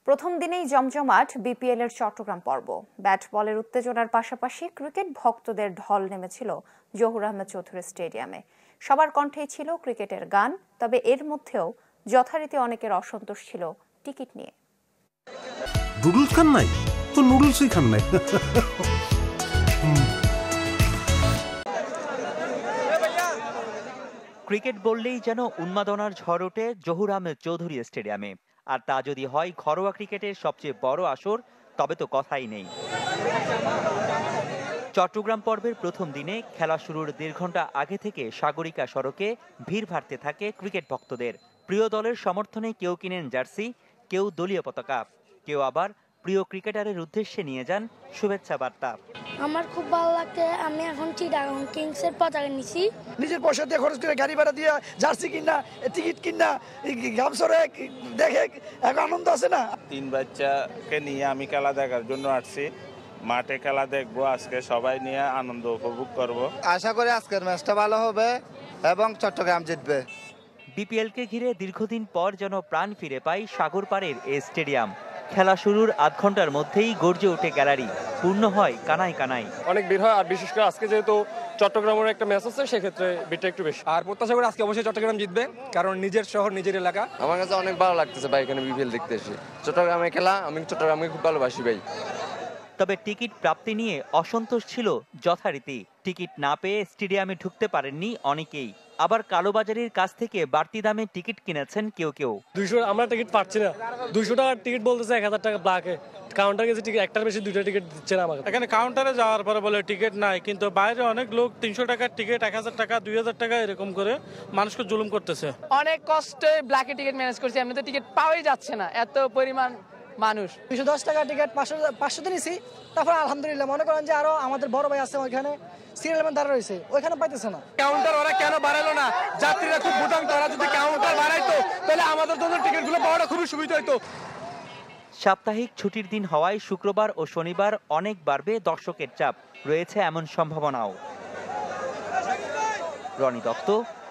প্রথম দিনেই জমজমাট বিপিএল এর চট্টগ্রাম পর্ব। ব্যাট বলের উত্তেজনার পাশাপাশি ক্রিকেট ভক্তদের ঢল নেমেছিল জহুর আহমেদ চৌধুরী স্টেডিয়ামে। সবার কণ্ঠেই ছিল ক্রিকেটের গান, তবে এর মধ্যেও যথারীতি অনেকের অসন্তোষ ছিল টিকিট নিয়ে। নুডলস খান নাই তো নুডলসই খান নাই। ক্রিকেট বললেই যেন উন্মাদনার ঝড় ওঠে জহুর আহমেদ চৌধুরী স্টেডিয়ামে, আর তা যদি হয় ঘরোয়া ক্রিকেটের সবচেয়ে বড় আসর, তবে তো কথাই নেই। চট্টগ্রাম পর্বের প্রথম দিনে খেলা শুরুর 1.5 ঘন্টা আগে থেকে সাগরিকা সড়কে ভিড় ভাড়তে থাকে ক্রিকেট ভক্তদের। প্রিয় দলের সমর্থনে কেউ কিনেন জার্সি, কেউ দলীয় পতাকা, কেউ আবার প্রিয় ক্রিকেটারের উদ্দেশ্যে নিয়ে যান শুভেচ্ছা বার্তা। আমার খুব ভালো লাগছে, আমি এখন চিটাগং কিংসের পতাকা নিছি। নিজের পয়সা দিয়ে খরচ করে গাড়ি ভাড়া দিয়ে জার্সি কিনা, টিকিট কিনা, গামছরে দেখে এক আনন্দ আছে না। 3 বাচ্চাকে নিয়ে আমি খেলা দেখার জন্য আসছি। মাঠে খেলা দেখবো, আজকে সবাই নিয়ে আনন্দ উপভোগ করব। আশা করি আজকের ম্যাচটা ভালো হবে এবং চট্টগ্রাম জিতবে। বিপিএলকে ঘিরে দীর্ঘদিন পর যেন প্রাণ ফিরে পায় সাগর পাড়ের এই স্টেডিয়াম। খেলা শুরুর 1/2 ঘন্টার মধ্যেই গর্জে ওঠে গ্যালারি, পূর্ণ হয় কানায় কানায়। অনেক ভিড় হয়, আর বিশেষ করে আজকে যেহেতু চট্টগ্রামের একটা ম্যাচ আছে, সেক্ষেত্রে ভিড়টা একটু বেশি। আর প্রত্যাশা করি আজকে অবশ্যই চট্টগ্রাম জিতবে, কারণ নিজের শহর, নিজের এলাকা। আমার কাছে অনেক ভালো লাগতেছে ভাই, এখানে বিপিএল দেখতে এসে। চট্টগ্রামে খেলা, আমি চট্টগ্রামকে খুব ভালোবাসি ভাই। তবে টিকিট প্রাপ্তি নিয়ে অসন্তোষ ছিল যথারীতি। টিকিট না পেয়ে স্টেডিয়ামে ঢুকতে পারেননি অনেকেই, আবার কালোবাজারির কাছ থেকে বাড়তি দামে টিকিট কিনেছেন কেউ কেউ। 200 আমরা টিকিট পাচ্ছি না, 200 টাকার টিকিট বলতেছে 1000 টাকা ব্ল্যাকে। কাউন্টার গেছে টিকিট, একটার বেশি 2টা টিকিট দিচ্ছে না আমাকে। এখানে কাউন্টারে যাওয়ার পরে বলে টিকিট নাই, কিন্তু বাইরে অনেক লোক 300 টাকার টিকিট, 1000 টাকা, 2000 টাকা এরকম করে মানুষকে জুলুম করতেছে। অনেক কষ্টে ব্ল্যাকে টিকিট ম্যানেজ করছি, এমনিতে টিকিট পাওয়াই যাচ্ছে না, এত পরিমাণ মানুষ। 210 টাকা টিকিট 500 নিয়েছি। তারপর আলহামদুলিল্লাহ মনে করেন যে আরো আমাদের বড় ভাই আছে ওইখানে সিরিয়াল ম্যান দাঁড়া রয়েছে, ওইখানে পাইতেছে না। কাউন্টার ওরা কেন বাড়ালো না? যাত্রীরা খুব ভুটান্ত, ওরা যদি কাউন্টার বাড়াইতো তাহলে আমাদের জন্য টিকিটগুলো পাওয়াটা খুবই সুবিধা হতো। সাপ্তাহিক ছুটির দিন হওয়ায় শুক্রবার ও শনিবার অনেক বাড়বে দর্শকের চাপ, রয়েছে এমন সম্ভাবনাও। রনি দত্ত,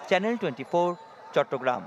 চ্যানেল 24, চট্টগ্রাম।